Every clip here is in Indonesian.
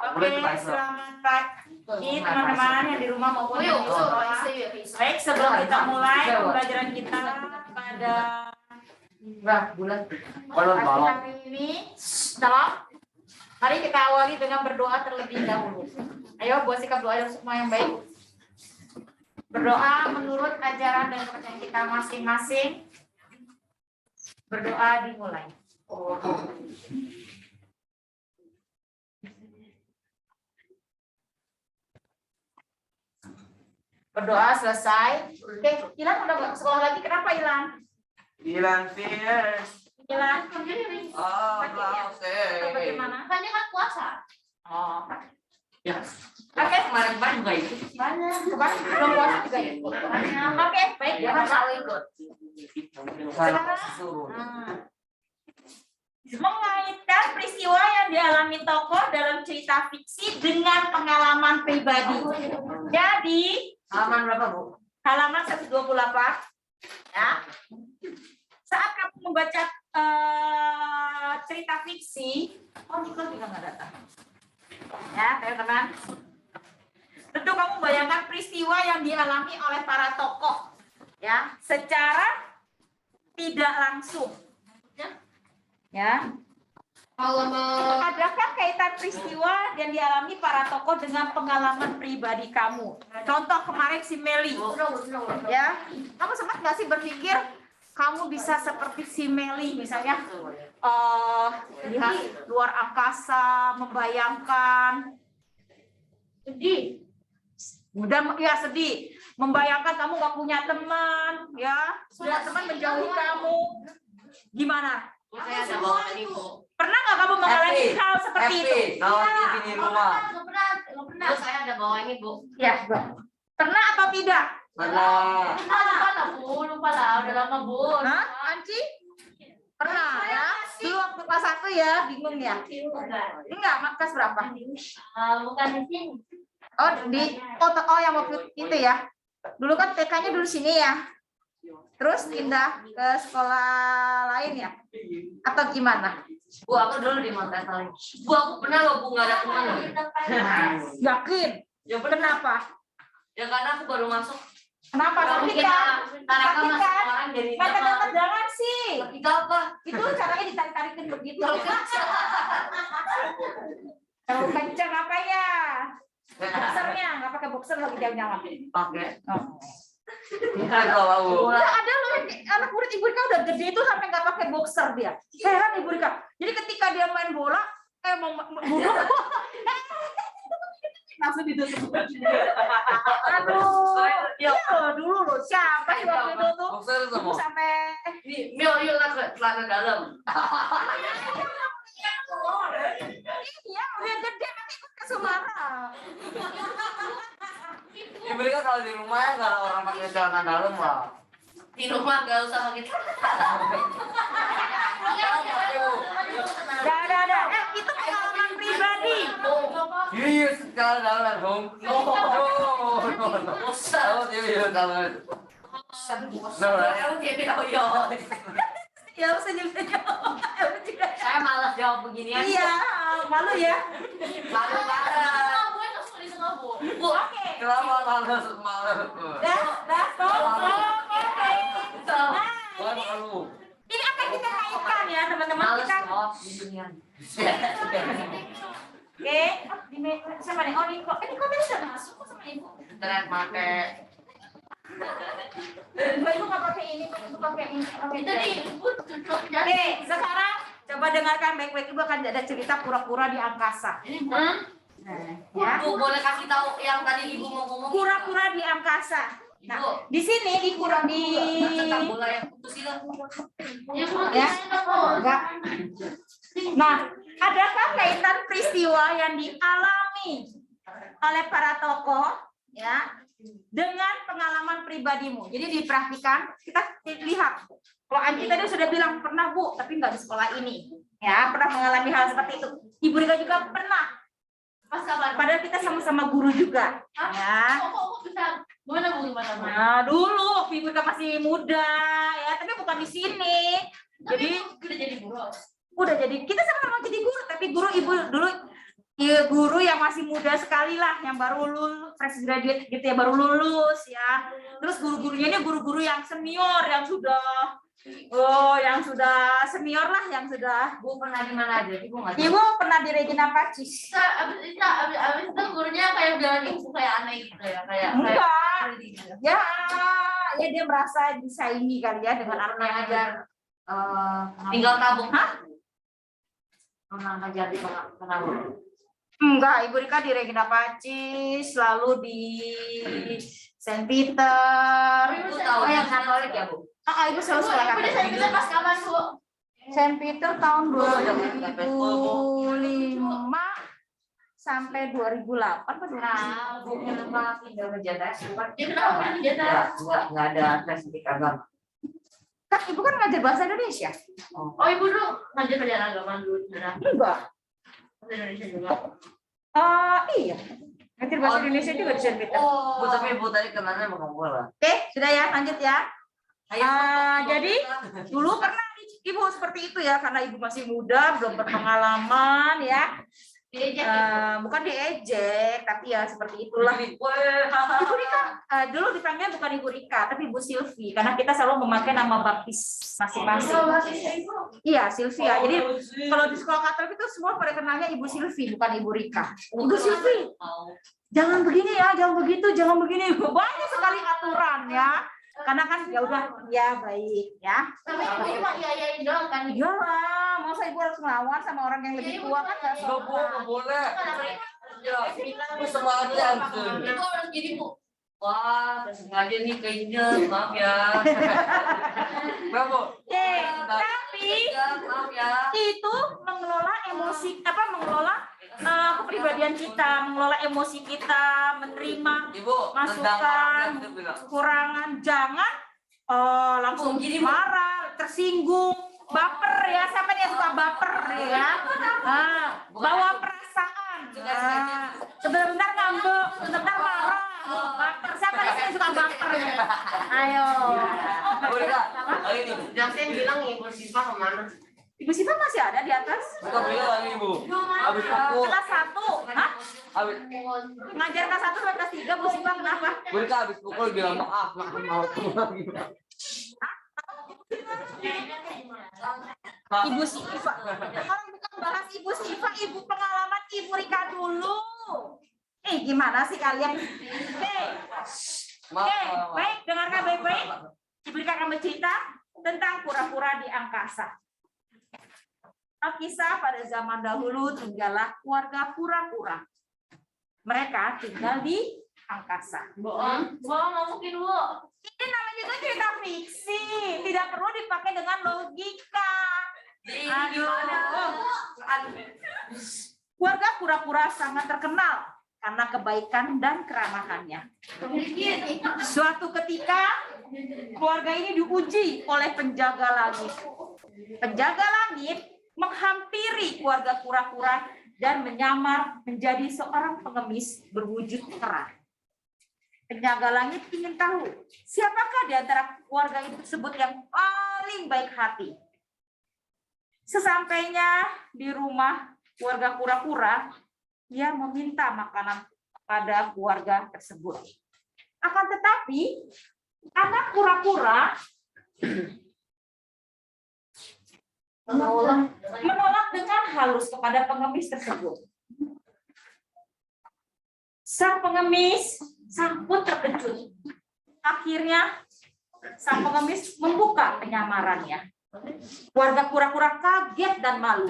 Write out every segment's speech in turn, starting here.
Oke, selamat pagi teman-teman yang di rumah maupun yang di sekolah. Baik, sebelum kita mulai pembelajaran kita pada hari ini, mari kita awali dengan berdoa terlebih dahulu. Ayo buat sikap doa yang semua yang baik. Berdoa menurut ajaran dan kepercayaan kita masing-masing. Berdoa dimulai. Berdoa selesai. Oke, Ilan udah nggak sekolah lagi. Kenapa Ilan? Ilan fierce. Ilan. Oh, Bagaimana? Banyak kan puasa. Oh. Ya. Oke, Kemarin juga ikut. banyak. Kemarin belum puasa juga ikut. Oke, baik. Jangan selalu ikut. Mengaitkan peristiwa yang dialami tokoh dalam cerita fiksi dengan pengalaman pribadi. Jadi, Halaman berapa, Bu? halaman 128 ya. Saat kamu membaca cerita fiksi, Niko juga nggak datang. Ya, teman-teman. Tentu kamu bayangkan peristiwa yang dialami oleh para tokoh ya, secara tidak langsung. Ya. Adakah kaitan peristiwa yang dialami para tokoh dengan pengalaman pribadi kamu? Contoh kemarin si Meli, ya, kamu sempat nggak sih berpikir kamu bisa seperti si Meli, misalnya lihat luar angkasa, membayangkan, sedih, dan ya sedih, membayangkan kamu nggak punya teman, ya, semua teman menjauhi kamu, gimana? Saya ada bawaan ibu. Pernah nggak kamu mengalami hal seperti itu? Kalau TV di rumah. Nggak pernah. Saya ada bawaan ibu. Ya, pernah atau tidak? Pernah. Lupa lah, Bu. Lupa lah. Udah lama, Bu. Hah, Anci? Pernah ya? Dulu waktu kelas 1 ya, bingung ya? Enggak, kelas berapa? Bukan di sini. Oh yang waktu itu ya? Dulu kan TK-nya dulu sini ya? Terus pindah ke sekolah lain ya? Atau gimana? Bu, aku dulu di Montessori. Bu, aku pernah loh, Bu, nggak ada teman loh. Yakin? Ya benar. Kenapa? Ya karena aku baru masuk. Kenapa? Sakit kan? Karena Sakit masuk kan? orang jadi Mata jangan sih. Kita apa? Itu caranya ditarik-tarikin begitu. Kalau kencang apa ya? Boxernya, nggak pakai boxer lagi jauh-jauh. Oke. Kita tahu. Nah, ada loh anak murid Ibu Rika udah gede itu sampai nggak pakai boxer dia. Heran Ibu Rika. Jadi ketika dia main bola, mau bunuh, langsung ditutup. Aduh, ya dulu loh siapa sih waktu itu tuh? Boxer semua. Sampai Ini, Mil, yuk lah ke celana dalam. iya udah gede tapi ikut ke Sumatera. Ibu Rika kalau di rumah ya nggak ada orang pakai celana dalam lah. Di rumah nggak usah pakai Ada. Itu pengalaman pribadi. Iya, celana dalam dong. No. Oh, iya, dalam. Ya senyum. Saya malas jawab beginian. Iya, malu ya. Malu banget. Bu, Oke. Kenapa malas malas? Dah, Malu. ini akan kita kaitkan ya teman-teman Males kita. jawab beginian. Oke, siapa nih? Oh, Niko. Niko tadi udah masuk kok sama Ibu. Internet make. Ibu nggak pakai ini, Ibu pakai ini. Itu di ibu tutup. Oke, sekarang coba dengarkan baik-baik. Ibu akan ada cerita pura-pura di angkasa. Ya. Bu, boleh kasih tahu yang tadi ibu mau ngomong? Pura-pura di angkasa. Nah, di sini di Tentang bola yang putus itu. ya, enggak. Nah, adakah kaitan peristiwa yang dialami oleh para tokoh ya dengan pengalaman pribadimu? Jadi diperhatikan, kita lihat. Kalau Anci tadi sudah bilang pernah Bu, tapi nggak di sekolah ini. Ya, pernah mengalami hal seperti itu. Ibu Rika juga pernah. Pas kapan? Padahal kita sama-sama guru juga. Ya. Kok bisa? Mana Bu? Nah, dulu waktu Ibu Rika masih muda ya, tapi bukan di sini. Jadi udah jadi guru. udah jadi kita sama-sama jadi guru, tapi guru ibu dulu ya, guru yang masih muda sekali lah, yang baru lulus fresh graduate gitu ya, baru lulus ya. Terus guru-gurunya ini guru-guru yang senior, yang sudah senior lah, yang sudah. Bu pernah di mana aja? Ibu nggak tahu. Ibu pernah di Regina Pacis? Abis itu gurunya kayak bilang ibu kayak aneh gitu ya, kayak Enggak. gitu. Ya dia merasa disaingi kali ya dengan anak yang ajar. Tinggal tabung. Hah? Pernah ngajar di mana? Enggak, Ibu Rika di Regina Pacis, lalu di Saint Peter. Ibu tahu yang Katolik ya, Bu? Ibu selalu sekolah Ibu di Katolik. sana pas kapan, Bu? Saint Peter tahun 2005 sampai 2008 apa 2009? Nah, Bu kenapa pindah ke Jakarta? Dia kenapa pindah ke Jakarta? Nggak ada spesifik agama. Kan Ibu kan ngajar bahasa Indonesia. Oh, ibu dulu ngajar pelajaran agama dulu, beneran. Enggak. Bahasa Indonesia juga. Iya. Ngajar bahasa Indonesia juga di Saint Peter. Bu tapi Bu tadi kenalnya sama bola. Oke, sudah ya, lanjut ya. Ayo, Jadi dulu pernah Ibu seperti itu ya, karena Ibu masih muda, belum berpengalaman ya. Bukan diejek, tapi ya seperti itulah. Ibu Rika dulu dipanggil bukan Ibu Rika, tapi Ibu Silvi, karena kita selalu memakai nama baptis masing-masing. Iya, Silvia. Jadi kalau di sekolah Katolik itu semua pada kenalnya Ibu Silvi, bukan Ibu Rika. Ibu Silvi, jangan begini ya, jangan begitu, jangan begini. Banyak sekali aturan ya. Karena kan ya udah ya baik ya. Tapi ibu cuma iyain doang kan? Iya lah, masa Ibu harus ngelawan sama orang yang lebih tua kan nggak Nggak, Bu, sopan. nggak boleh. Ya, Bu semangatnya langsung. Ibu harus jadi Bu. Wah, sengaja nih kayaknya, maaf ya. Nggak, Bu. Tapi Maaf ya. itu mengelola emosi mengelola kepribadian kita, mengelola emosi kita, menerima Ibu, masukan, tendang bilang. kekurangan, jangan langsung Gini, Bu. marah, tersinggung, baper ya, siapa nih yang suka baper ya? Bawa perasaan, sebentar ngambek, sebentar marah, baper, siapa nih yang suka baper? Ayo. Bu Rika, ayo ini. Jackson bilang ibu Siva kemana? Ibu Siva masih ada di atas? Buka beliau lagi, Bu. Habis pukul. Kelas 1, hah? Habis. Ngajar kelas 1 sampai kelas 3, Bu Siva kenapa? Bu Rika habis pukul bilang maaf. Ibu Siva. Kalau bukan bahas Ibu Siva, Ibu pengalaman Ibu Rika dulu. Gimana sih kalian? Baik, dengarkan baik-baik. Ibu Rika akan bercerita tentang kura-kura di angkasa. Kisah pada zaman dahulu tinggallah keluarga kura-kura. Mereka tinggal di angkasa. Bohong, nggak mungkin Bu. Ini namanya juga cerita fiksi, tidak perlu dipakai dengan logika. Keluarga kura-kura sangat terkenal karena kebaikan dan keramahannya. Suatu ketika keluarga ini diuji oleh penjaga langit. Penjaga langit menghampiri keluarga kura-kura dan menyamar menjadi seorang pengemis berwujud kera. Penjaga langit ingin tahu siapakah di antara keluarga itu tersebut yang paling baik hati. Sesampainya di rumah keluarga kura-kura, ia meminta makanan pada keluarga tersebut. Akan tetapi, anak kura-kura menolak dengan halus kepada pengemis tersebut. Sang pengemis sangkut terkejut. Akhirnya, sang pengemis membuka penyamarannya. Keluarga kura-kura kaget dan malu.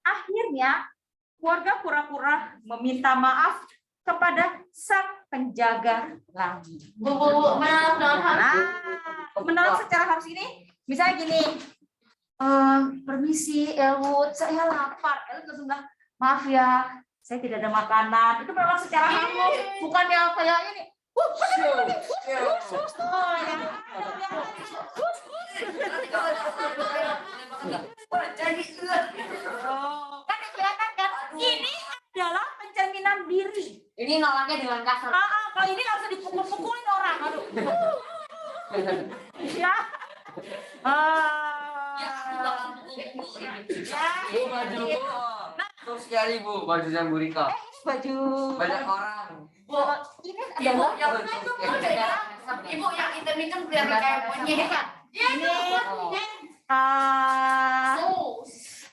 Akhirnya, keluarga kura-kura meminta maaf kepada sang penjaga langit. Menolak secara halus ini, misalnya gini, permisi Elwood, saya lapar. Elwood langsung bilang, maaf ya, saya tidak ada makanan. Itu menolak secara halus, bukan yang kayak ini. Kan kelihatan kan? Ini adalah pencerminan diri. Ini nolaknya dengan kasar. Kalau ini langsung dipukul-pukulin orang, aduh. Ya. Bu, baju Bu. Terus sekali Bu, bajunya Bu Rika. Baju. Banyak orang. Bu, Ini ibu adalah yang itu ibu yang hitam biar kayak monyet. ini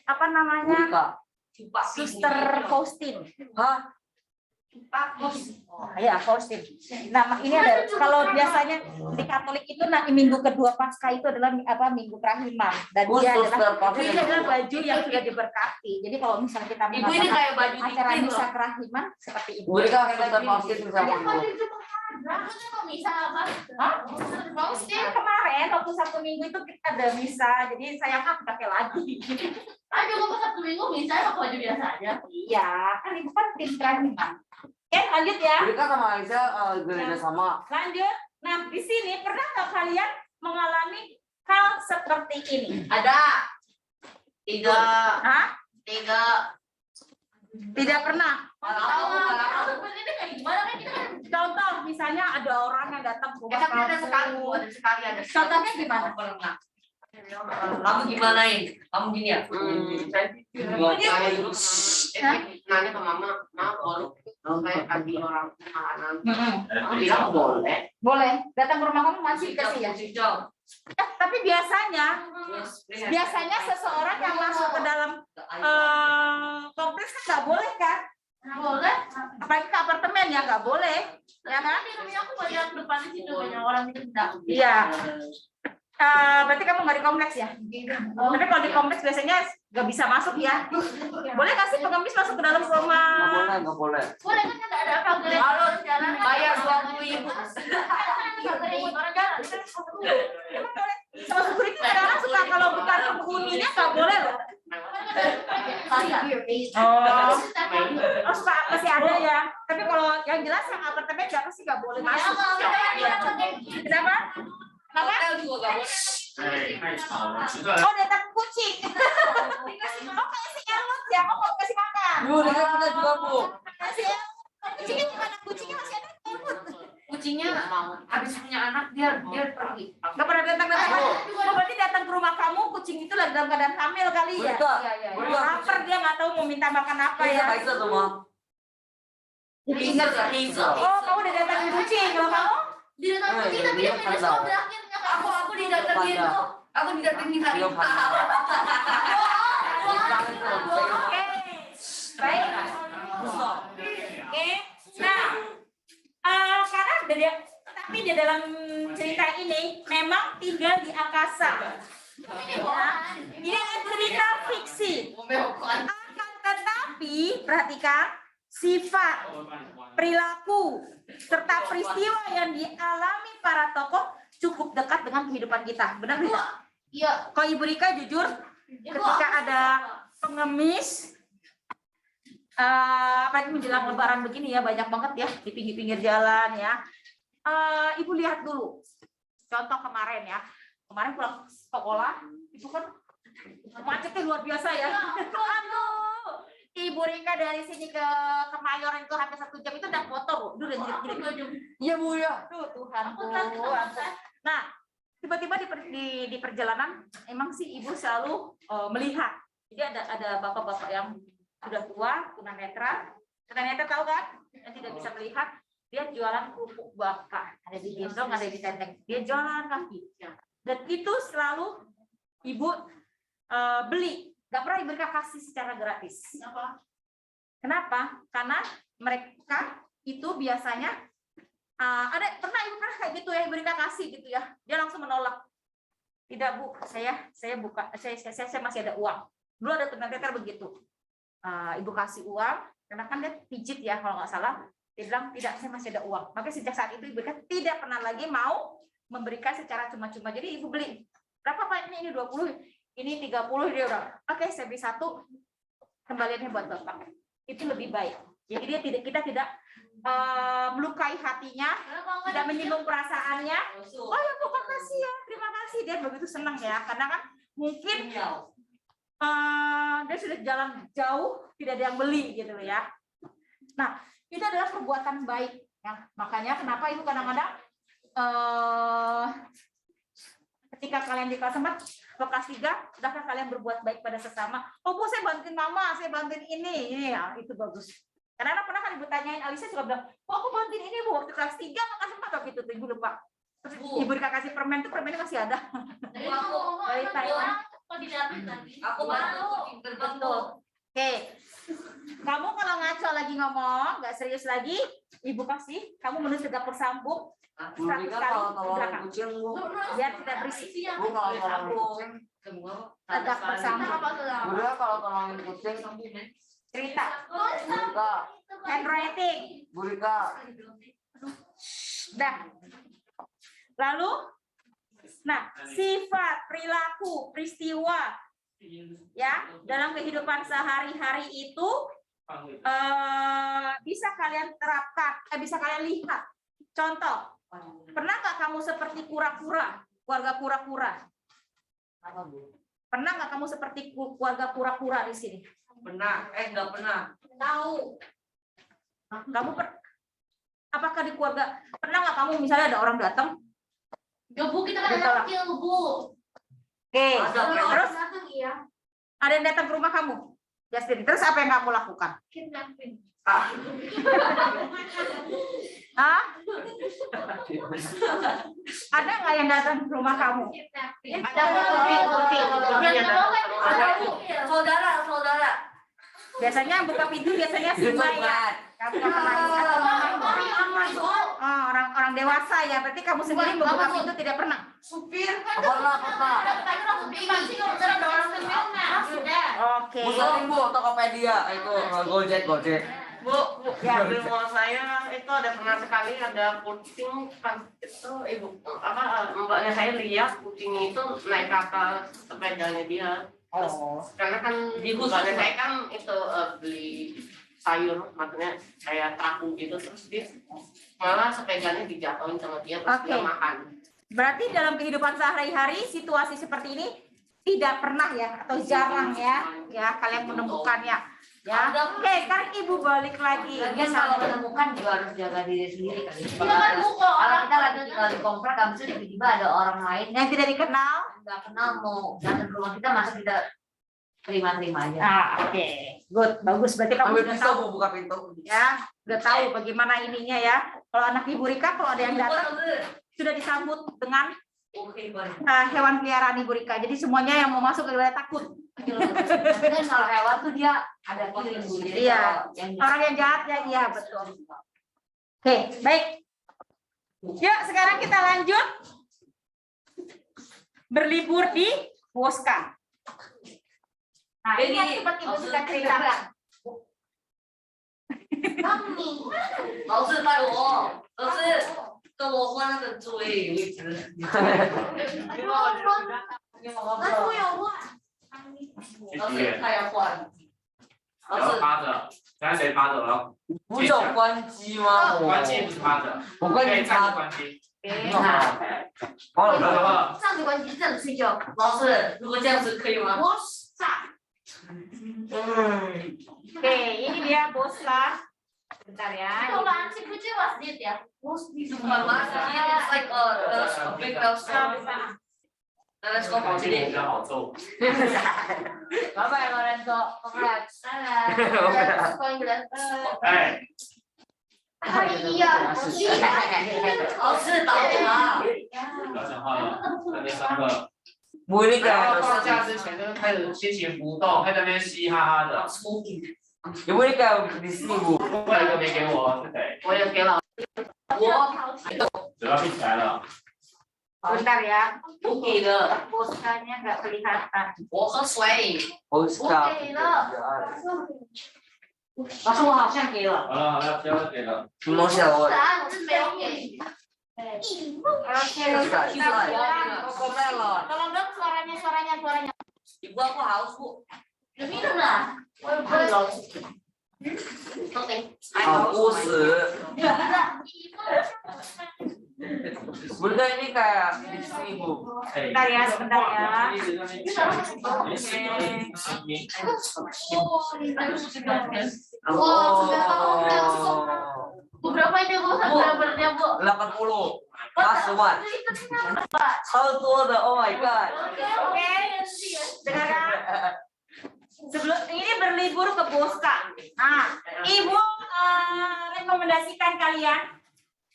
apa Bu namanya? Rika. Suster Faustin. Hah? Ya, Faustin. Nama ini ada kalau biasanya di Katolik itu minggu kedua Paskah itu adalah minggu kerahiman dan Bu, dia suster adalah Faustin. ini adalah baju yang sudah diberkati. Jadi kalau misalnya kita Ibu ini kayak baju acara dikrim misa loh. kerahiman seperti itu. Bu Rika suster Faustin sama Bu. Faustin kemarin waktu Sabtu Minggu itu kita ada misa, jadi saya kan pakai lagi. Ayo kamu Sabtu Minggu bisa pakai baju biasa aja. Iya, kan itu kan tim kerahiman. Oke, lanjut ya. Bu Rika sama Aisyah gereja sama. Lanjut. Nah, di sini pernah nggak kalian mengalami hal seperti ini? Ada 3. Hah? 3. Tidak pernah. Ini kayak gimana kan kita kan Contoh, misalnya ada orang yang datang ke rumah tapi ada sekali, kamu. ada sekali ada. Contohnya gimana? Kamu gimana Kamu gini ya? Nanya ke mama, kalau kayak tadi orang makanan, Mm-mm. bilang boleh. Boleh. Datang ke rumah kamu masih dikasih ya? Tapi biasanya seseorang yang masuk ke dalam kompleks kan nggak boleh kan? Boleh. Apalagi ke apartemen ya nggak boleh. Ya kan? Di rumah aku banyak depan di situ banyak orang tidak. Iya. Berarti kamu nggak di kompleks ya? Tapi kalau di kompleks biasanya nggak bisa masuk ya. Boleh nggak sih pengemis masuk ke dalam rumah? Nggak boleh. Boleh kan nggak ada apa-apa. Halo, jalan bayar 20.000. Orang jalan. Sama security kadang-kadang suka kalau bukan penghuninya nggak boleh loh. Oh, suka masih ada ya. Tapi kalau yang jelas yang apartemen siapa sih nggak boleh masuk. Kenapa? Kenapa? Oh, datang kucing. Oh, kasih Elot ya. Oh, mau kasih makan. Bu, Rika kita juga Bu. Kasih Elot. Kucingnya gimana? Kucingnya masih ada. Kucingnya habis punya anak dia pergi. Nggak pernah datang. Oh, berarti datang ke rumah kamu, kucing itu lagi dalam keadaan hamil kali Bu ya? Rika, Bu Rika. Lapar dia nggak tahu mau minta makan apa ya. Aisyah sama. Hazel. Oh, kamu udah datangin kucing kalau kamu? Di datang kucing tapi dia minus berakhirnya aku didatengin tuh. Aku didatengin hari. Oke. Baik. Oke. Nah, karena tapi di dalam cerita ini memang tinggal di angkasa. Ini adalah cerita fiksi. Akan tetapi perhatikan sifat, perilaku, serta peristiwa yang dialami para tokoh cukup dekat dengan kehidupan kita. Benar tidak? Iya. Kalau Ibu Rika jujur, ketika ada pengemis, apalagi menjelang Lebaran begini ya, banyak banget ya di pinggir-pinggir jalan ya. Ibu lihat dulu. Contoh kemarin ya. Kemarin pulang sekolah, itu kan macetnya luar biasa ya. Aduh, Ibu Rika dari sini ke Kemayoran itu hampir 1 jam itu naik motor, Bu. Udah jerit-jerit. Iya Bu ya. Tuh Tuhan tuh. Nah, tiba-tiba di perjalanan emang sih Ibu selalu melihat. Jadi ada bapak-bapak yang sudah tua, tunanetra. Tunanetra tahu kan? Yang tidak bisa melihat, dia jualan kerupuk bakar. Ada di gendong, ada di tenteng. Dia jualan kaki. Dan itu selalu Ibu beli. Gak pernah Ibu Rika kasih secara gratis. Kenapa? Karena mereka itu biasanya pernah Ibu pernah kayak gitu ya, Ibu Rika kasih gitu ya, dia langsung menolak. Tidak Bu, saya masih ada uang. Dulu ada tunanetra begitu. Ibu kasih uang, karena kan dia pijit ya kalau nggak salah. Dia bilang tidak, saya masih ada uang. Maka sejak saat itu Ibu Rika tidak pernah lagi mau memberikan secara cuma-cuma. Jadi Ibu beli berapa Pak ini 20, ini 30, dia udah oke, saya beli 1, kembaliannya buat Bapak. Itu lebih baik. Jadi kita tidak melukai hatinya, tidak menyinggung perasaannya. Oh ya Bu, makasih ya, terima kasih. Dia begitu senang ya, karena kan mungkin dia sudah jalan jauh, tidak ada yang beli gitu ya. Nah, itu adalah perbuatan baik. Ya. Makanya kenapa Ibu kadang-kadang Ketika kalian di kelas 4, kelas 3, sudahkah kalian berbuat baik pada sesama? Oh Bu, saya bantuin mama, saya bantuin ini ya, itu bagus. Karena pernah kan ibu tanyain, Alisa juga bilang, oh aku bantuin ini Bu, waktu kelas 3, kelas 4 waktu itu, ibu lupa. Terus ibu kasih permen tuh, permennya masih ada. Dari Taiwan. Aku baru Betul. Oke. Kamu kalau ngaco lagi ngomong, nggak serius lagi, ibu kasih, kamu menuju ke dapur sambung. Bu Rika kalau tolongin kucing Bu. Biar tidak berisik. Bu kalau tolongin kucing. Tegak bersama. Bu Rika kalau tolongin kucing. Cerita. Bu Rika. Handwriting. Bu Rika. Dah. Lalu, nah, sifat, perilaku, peristiwa, ya, dalam kehidupan sehari-hari itu bisa kalian terapkan, bisa kalian lihat. Contoh, pernah nggak kamu seperti kura-kura, keluarga kura-kura? Pernah nggak kamu seperti keluarga kura-kura di sini? Pernah, nggak pernah. tahu. Kamu apakah di keluarga pernah nggak kamu misalnya ada orang datang? Ya Bu, kita kan anak kecil Bu. Oke, Ada, terus Datang ya. ada yang datang ke rumah kamu, Justin. Terus apa yang kamu lakukan? Kidnapping. Hah? Ada nggak yang datang ke rumah kamu? Kidnapping. Ada Putih. Saudara. Biasanya buka pintu biasanya Simba ya. Kamu nggak pernah lihat atau mama? Oh, orang dewasa ya. Berarti kamu sendiri membuka pintu tidak pernah. Supir. Pernah. Oke. Musahin Bu Tokopedia itu Gojek. Bu, Ya. di rumah saya itu ada pernah sekali ada kucing pas itu mbaknya saya lihat kucing itu naik ke atas sepedanya dia. Oh. Karena kan mbaknya saya kan itu beli sayur, maksudnya kayak tahu gitu, terus dia malah sepedanya dijatuhin sama dia terus dia Oke. makan. Berarti dalam kehidupan sehari-hari situasi seperti ini tidak pernah ya atau jarang ya kalian menemukannya. Ya. Oke, sekarang ibu balik lagi. Lagian kalau menemukan juga harus jaga diri sendiri kali. Iya kan Bu, Kalau kita lagi tinggal di komplek, habis itu tiba-tiba ada orang lain Yang tidak dikenal. nggak kenal mau datang ke rumah kita, masa kita terima-terima aja. Oke. Good, bagus. Berarti kamu Ambil sudah pisau tahu Bu buka pintu. ya, udah tahu bagaimana ininya ya. Kalau anak Ibu Rika kalau ada yang datang sudah disambut dengan hewan peliharaan Ibu Rika. Jadi semuanya yang mau masuk ke takut. Tapi kan kalau hewan tuh dia ada feeling Bu. Jadi Iya. kalau yang Orang yang jahat ya, iya betul. Oke, baik. Yuk, sekarang kita lanjut berlibur di Woska. Nah, ini yang cepat Ibu sudah ceritakan. 老师带我，老师跟我换那个座位位置。那我有换。老师他要换。然后趴着，现在谁趴着了？不是有关机吗？关机不是趴着，我关机可以站着插。关机。好好了吧？上次关机站着睡觉。老师，如果这样子可以吗？我傻。 Oke, ini dia boslah. Bentar ya. Kalau anjing kecil masih dia. Bukan mas, it's like a big telescope. Telescope 关机比较好做。 Bye-bye Lorenzo, congrats. 哎，哎呀，老师打我了。不要讲话了，在那边上课。 Bu ini 然后 kayak 放假之前就开始心情浮动，在那边嘻嘻哈哈的。 Ibu ini kayak di sini Bu. 另外一个没给我是谁？我也给了。嘴巴闭起来了。 Bentar ya. 我给了， Boskanya nggak kelihatan. 我喝水。 Oscar. 我给了。老师，我好像给了。好了好了，不要给了。 Mau siapa? 我是没有给。 Oke, Susah. Kokomelon. Tolong dong suaranya. Ibu aku haus bu. Udah minum lah. Oke. Haus. Bunda ini kayak di sini Bu. Bentar ya, sebentar ya. Oh. Berapa ini bu? Berapa bu? 80. 81超多的 Oh my god Oke, dengarkan. Sebelum ini berlibur ke Boska. Nah, Ibu rekomendasikan kalian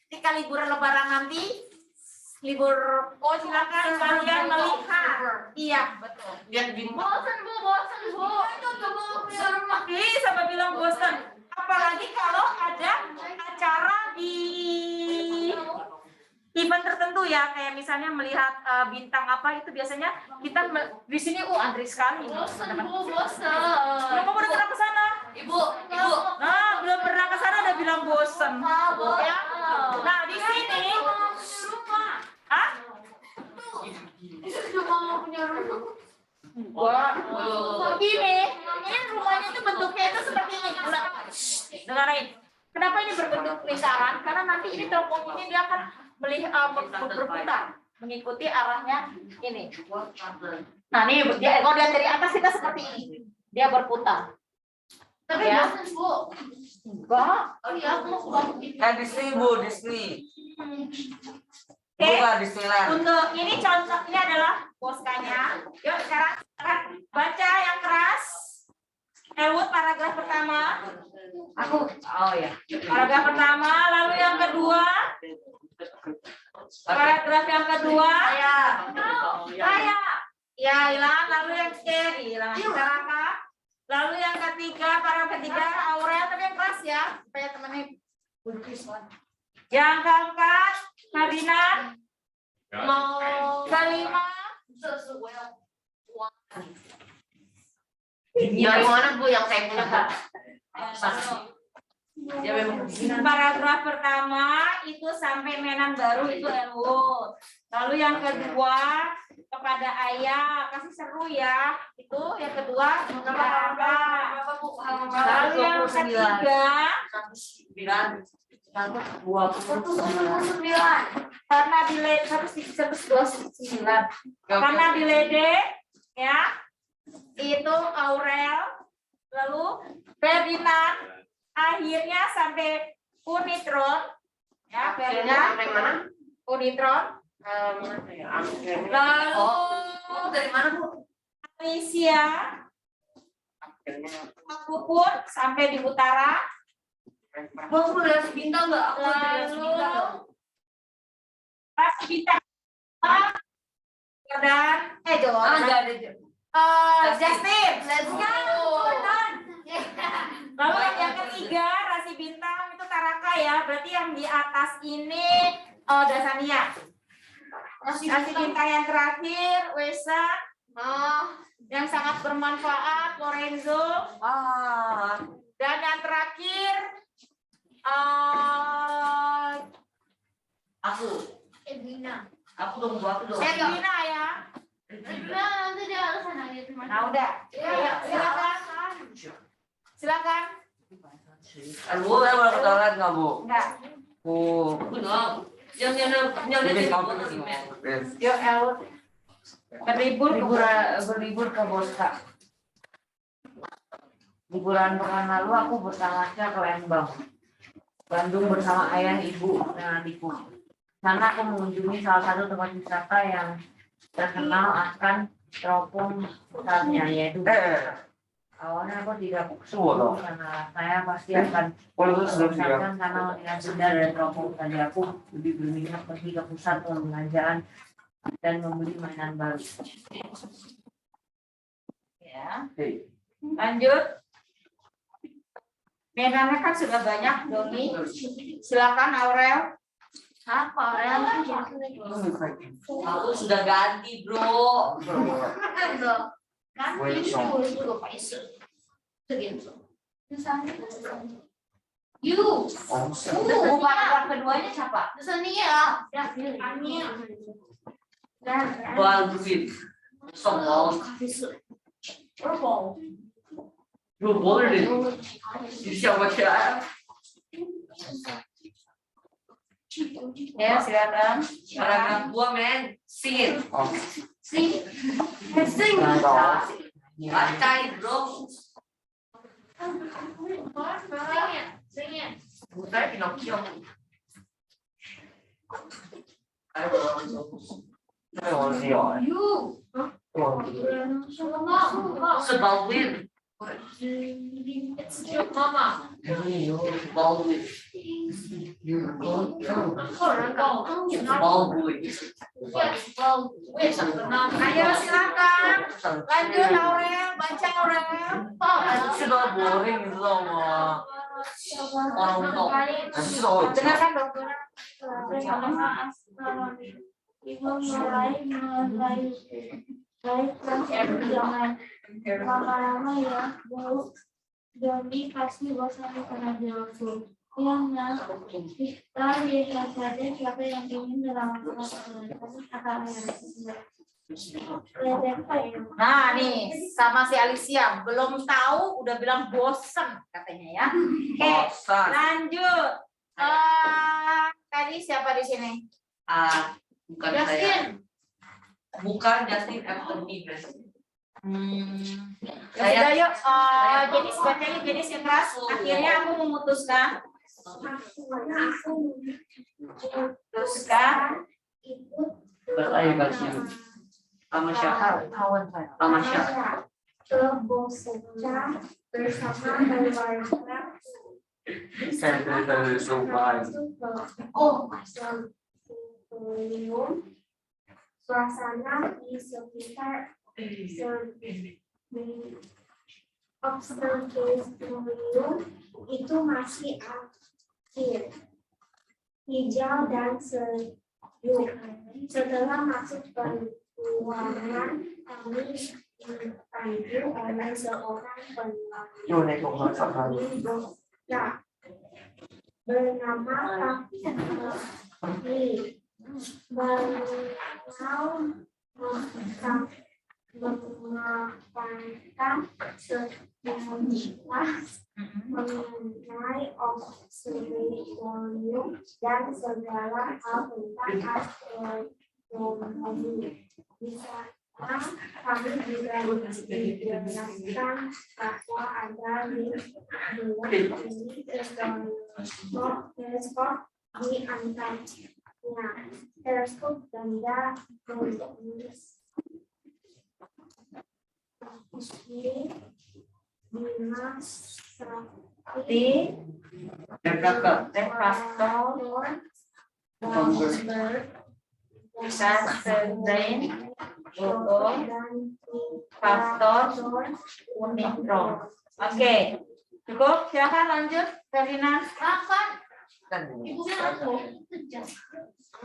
ketika liburan Lebaran nanti, silakan kalian melihat. Iya, betul. Lihat bintang. Bosan bu. Itu coba punya rumah. Ih, sama bilang bosan. Apalagi kalau ada acara di event tertentu ya, kayak misalnya melihat bintang apa itu biasanya kita di sini antri sekali. Bosan. Kamu udah pernah ke sana? Ibu. Nah, belum pernah ke sana udah bilang bosan. Ya. Nah, di sini ah, Cuma punya rumah. wah, ini rumahnya itu bentuknya itu seperti ini. Dengarin. Kenapa ini berbentuk lingkaran? Karena nanti ini teropong ini dia akan berputar mengikuti arahnya ini. Nah, ini dia kalau lihat dari atas kita seperti ini. Dia berputar. Tapi Ya. bosan bu. Enggak. Oh iya, aku mau Disney bu Disney Oke. bukan Disneyland Untuk ini contohnya adalah Boskanya. Yuk sekarang baca yang keras. Elwood paragraf pertama. Aku, oh ya. Paragraf pertama, lalu yang kedua. Paragraf yang kedua. Saya. Ya, hilang. Lalu yang hilang. Saraka. Lalu yang ketiga, paragraf ketiga, Aurel. Tapi yang keras ya, supaya temennya. Yang keempat, Ferdinand. Kelima. Dari mana bu yang saya punya bu? Ya memang Paragraf pertama itu sampai mainan baru itu Elwood. Lalu yang kedua kepada ayah, kasih seru ya. Itu yang kedua kepada apa? Lalu yang ketiga karena diledek 129. Karena diledek ya. Itu Aurel, lalu Ferdinand, akhirnya sampai Unitron, ya Ferdinand, Sampai mana? Unitron, Akhirnya. lalu dari mana bu? Alicia, aku pun sampai di utara, Mau lihat bintang nggak? Aku lihat lalu bintang nggak? pas kita dan John, Enggak ada. Justin, Let's go. lalu yang ketiga rasi bintang itu Taraka ya, berarti yang di atas ini Dasania. Rasi bintang yang terakhir Wesa, yang sangat bermanfaat Lorenzo, dan yang terakhir Aku Edwina. dong bu, aku dong. Edwina ya. Edwina nanti dia harus nanya cuma. Nah udah, ayo, silakan. Bu saya boleh ke toilet nggak bu Enggak, Belum. Yang Ini di kamu kesini. yuk Elwood. berlibur ke Boska. Liburan pekan lalu aku bersangatnya ke Lembang, Bandung bersama ayah, ibu, dan adikku. Sana aku mengunjungi salah satu tempat wisata yang terkenal akan teropong besarnya, yaitu awalnya aku tidak setuju karena saya pasti akan bosan karena melihat benda dari teropong. Tadi aku lebih berminat pergi ke pusat perbelanjaan dan membeli mainan baru. Ya. Lanjut. Mainannya kan sudah banyak, Doni. Silakan Aurel. Apa ya? Aku sudah ganti bro. You. Paragraf keduanya siapa? Ania. Ania. Baldwin Songong. lu boleh siapa kira Ya, silakan. Paragraf 2 men. Sing it. Sing. Sing. Bacain bro. Sing it. Bukan Pinocchio. You. It's Baldwin. It's your mama. Baldwin. Baldwin. Yes, well, wait a minute. Ayo silakan. Lanjut Aurel, baca Aurel. Sudah boring itu sama orang tua. Dengarkan dokter. Ibu mulai jangan lama-lama ya, Bu. Doni pasti bosan karena jauh. Yang kita lihat saja siapa yang ingin melakukan kata Nah nih sama si Alicia belum tahu udah bilang bosen katanya ya. Oke, lanjut. Tadi siapa di sini? Bukan saya. Bukan Justin Anthony. Ya sudah yuk. Jenis bacanya jenis yang keras. Akhirnya aku memutuskan. Teruskan. Bertanya kasih. Sama siapa? Sama siapa? Kebosanan bersama keluarga. Oh, suasana di sekitar observatorium itu masih aktif, hijau dan sejuk. Setelah masuk ke ruangan, kami dipanggil oleh seorang peneliti bernama Kaki. Mengatakan sekilas mengenai observatorium dan segala hal tentang astronomi. Di sana kami juga dijelaskan bahwa ada teleskop di antaranya. Teleskop ganda berjenis faktor unitron. Oke, cukup. Silakan lanjut, Ferdinand. Ibu bilang aku.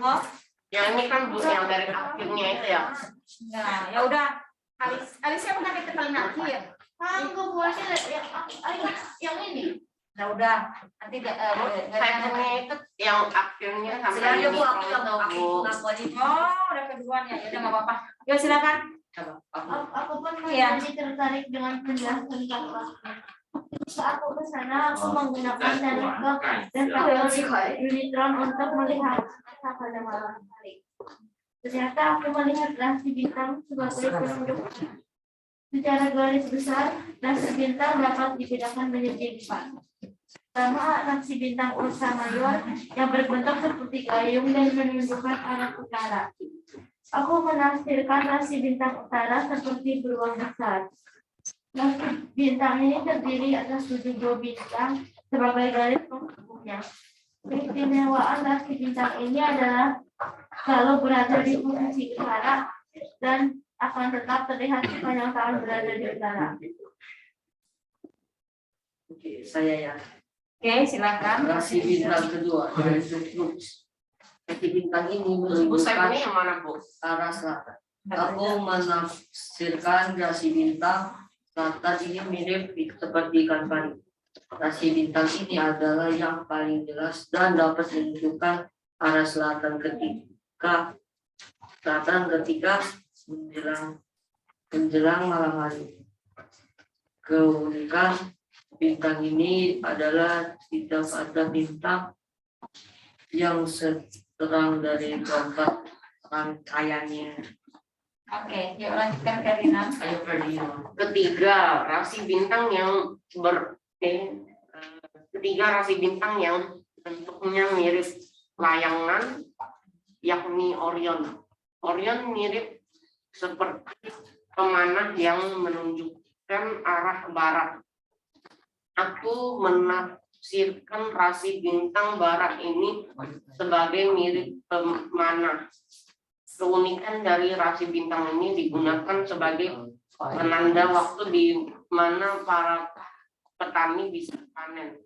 Oh, Yang ini kan Bu yang dari akhirnya itu ya. nah, ya udah. Alicia bukan kita paling akhir. Enggak boleh yang ini. Nah udah, nanti Saya itu yang akhirnya sampai Silakan ini Bu, aku yang mau aku ngaku aja. Oh, udah keduanya, ya udah nggak apa-apa. Yuk silakan. Aku pun Iya. menjadi tertarik dengan penjelasan Kakak. Saat aku ke sana, aku menggunakan teleskop dan faktor unitron untuk melihat angkasa pada malam hari. Ternyata aku melihat rasi bintang sebagai penduduk. Secara garis besar, rasi bintang dapat dibedakan menjadi 4. Pertama, rasi bintang Ursa Major yang berbentuk seperti gayung dan menunjukkan arah utara. Aku menafsirkan rasi bintang utara seperti beruang besar. Rasi bintang ini terdiri atas 7 bintang sebagai garis penghubungnya. Keistimewaan rasi bintang ini adalah selalu berada di posisi utara dan akan tetap terlihat sepanjang tahun berada di utara. Oke, saya ya. Oke, silakan. Rasi bintang kedua yaitu Flux. Rasi bintang ini Bu saya menunjukkan yang mana Bu? arah selatan. Aku menafsirkan rasi bintang selatan ini mirip seperti ikan pari. Rasi bintang ini adalah yang paling jelas dan dapat menunjukkan arah selatan ketika menjelang malam hari. Keunikan bintang ini adalah tidak ada bintang yang terang dari keempat rangkaiannya. Oke, yuk lanjutkan Ferdinand. Ayo Ferdinand. Ketiga rasi bintang yang ketiga rasi bintang yang bentuknya mirip layangan yakni Orion. Orion mirip seperti pemanah yang menunjukkan arah barat. Aku menafsirkan rasi bintang barat ini sebagai mirip pemanah. Keunikan dari rasi bintang ini digunakan sebagai penanda waktu di mana para petani bisa panen.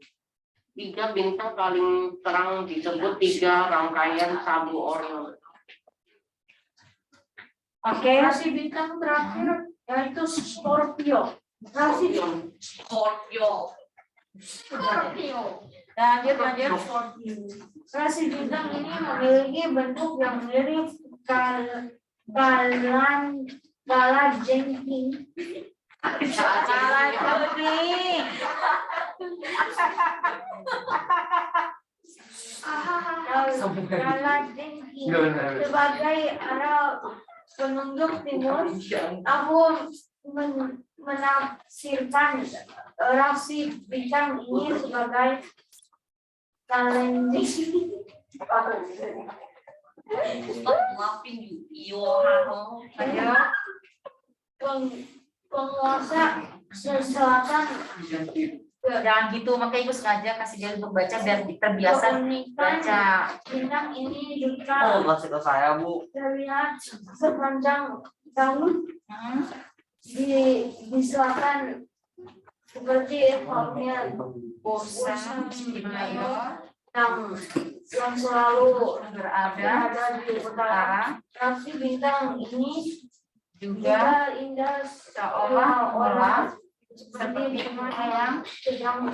3 bintang paling terang disebut 3 rangkaian sabu Orion. Oke. Rasi bintang terakhir yaitu Scorpio. Rasi Scorpio. Lanjut. Rasi bintang ini memiliki bentuk yang mirip kalajengking. Kalajengking sebagai arah penunjuk timur. Aku menafsirkan rasi bintang ini sebagai kalajengking. Penguasa selatan. Jangan gitu, makanya ibu sengaja kasih dia untuk baca biar terbiasa baca. Bintang ini juga masih ke saya, Bu. terlihat sepanjang tahun di selatan seperti halnya Bosan, yang selalu berada di utara. Rasi bintang ini juga juga indah seolah-olah seperti bintang yang sedang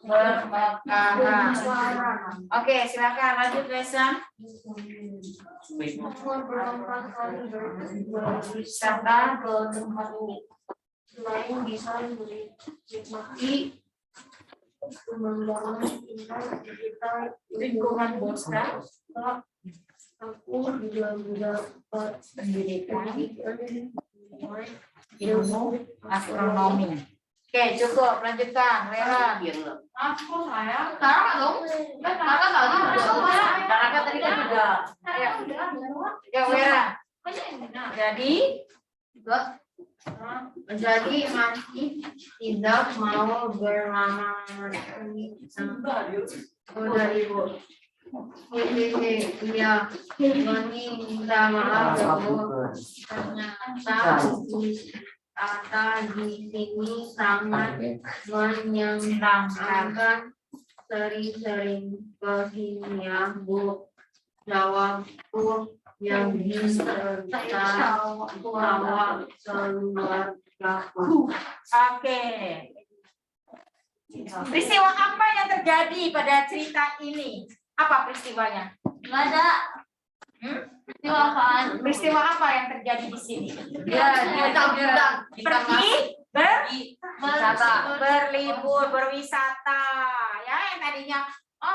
bermekaran. Oke, silakan lanjut Reza. Wisata ke tempat ini selain bisa menikmati pemandangan indah sekitar Lingkungan bosan, aku juga mendapat pendidikan, ilmu astronomi. Oke, cukup. Lanjutkan, Vera. aku saya Sekarang dong. Kakak tadi Kakak tadi kan juga. Ya, Vera. Jadi masih tidak mau berlama-lama udah ibu. Iya, Boni minta maaf ya Bu. Ternyata di sini sangat menyenangkan. Sering-sering ke sini ya Bu. Jawabku yang diserta bawa keluargaku. Oke. Peristiwa apa yang terjadi pada cerita ini? Apa peristiwanya? Nggak ada. Peristiwa apaan? Peristiwa apa yang terjadi di sini? Dia Pergi berlibur, berwisata. Ya, yang tadinya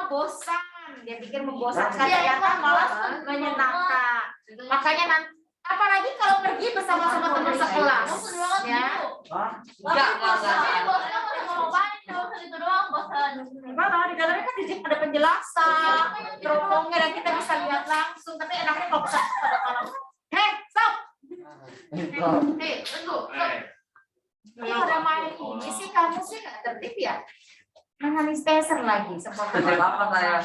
bosan, dia pikir membosankan, ternyata malah menyenangkan. Makanya nanti apalagi kalau pergi bersama-sama teman sekelas, ya. Gimana di dalamnya kan ada penjelasan, teropongnya dan kita bisa lihat langsung. Tapi enaknya kalau bisa pada malam. Hei, stop. Hei, tunggu. Kalau ada main ini sih kamu sih nggak tertib ya? Menangis teser lagi seperti Tetep apa saya?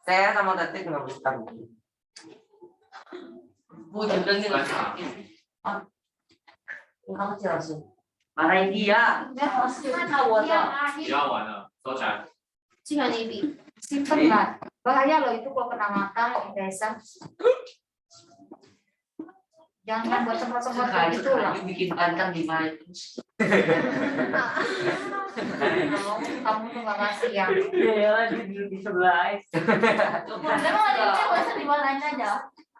Saya sama Tetik nggak bisa. Bu juga nih. Kamu jelasin. Marahin dia. 不要玩了，收起来。 simpen nggak? Bahaya loh itu kalau kena mata, teser. Jangan buat semprot-semprot kayak gitu lah. Bikin kandang di mana? Kamu tuh nggak ngasih yang. Iya, di sebelah.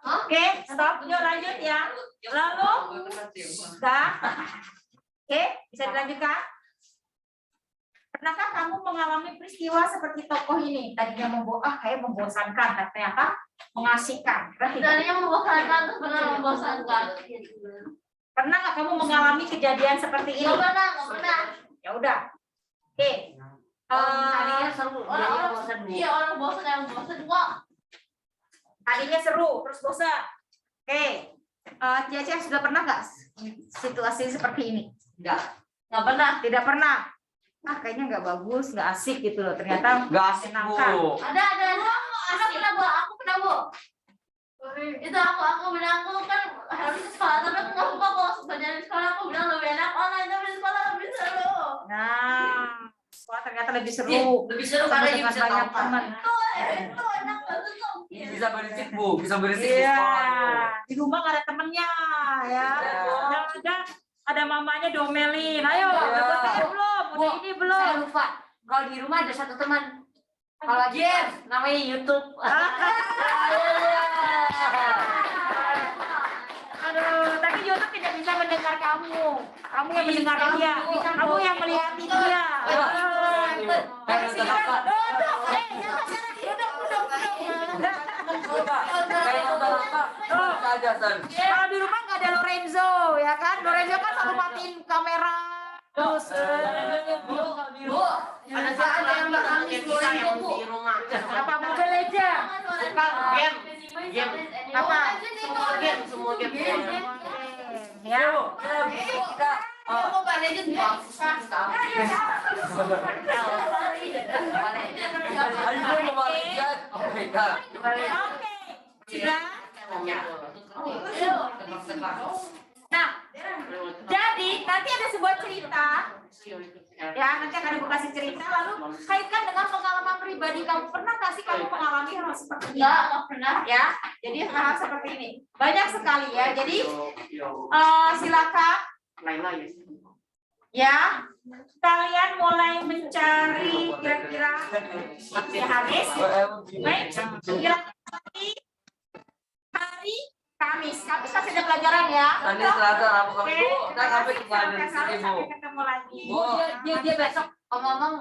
Oke, stop. Yuk lanjut ya. Lalu, dah. Oke, bisa dilanjutkan. Pernahkah kamu mengalami peristiwa seperti tokoh ini? Tadinya kayak membosankan, tapi ternyata mengasihkan. Tadinya membosankan, terus benar membosankan. Pernah nggak kamu mengalami kejadian seperti ini? Nggak pernah. Ya udah. Oke. Tadinya seru. Orang bosan yang bosan kok. Tadinya seru, terus bosan. Oke, Cici sudah pernah nggak situasi seperti ini? Enggak. Nggak pernah, tidak pernah. Ah, kayaknya nggak bagus, nggak asik gitu loh. Ternyata Enggak asik, menyenangkan. Bu. Ada aku pernah bu. Itu aku bilang aku kan harus ke sekolah tapi aku nggak suka kalau belajar di sekolah aku bilang lebih enak online tapi di sekolah lebih seru. Nah, sekolah ternyata lebih seru. Lebih seru Ketemu karena dengan bisa banyak tampar. teman. Itu enak banget kok. Bisa berisik, Bu. Bisa berisik di Iya, sekolah. di rumah nggak ada temennya, ya. Ada mamanya domelin. Ayo, udah selesai belum? Udah ini belum? Saya lupa. Kalau di rumah ada satu teman. Kalau game namanya YouTube. Aduh, tapi YouTube tidak bisa mendengar kamu. Kamu yang mendengar dia. Kamu yang melihat dia. Kalau di rumah nggak ada Lorenzo, ya kan? Lorenzo kan selalu matiin kamera. Terus, Ada satu yang bakal kita yang di rumah. apa Mobile Legends? Game. Apa? Semua game. Ya. Mobile Legends bagus kan? Oke. Sudah. Nah, jadi nanti ada sebuah cerita. Ya, nanti akan ibu kasih cerita lalu kaitkan dengan pengalaman pribadi kamu. Pernah nggak sih kamu mengalami hal seperti ini? Nggak pernah. Ya, jadi hal seperti ini banyak sekali ya. Jadi silakan ya, kalian mulai mencari kira-kira habis. Baik, kira-kira hari Kamis. Kamis masih ada pelajaran ya. Nanti Selasa, Rabu, Oke, Kamis, Bu. Kita sampai sampai di sini, Bu. sampai ketemu lagi. Bu. Dia besok ngomong-ngomong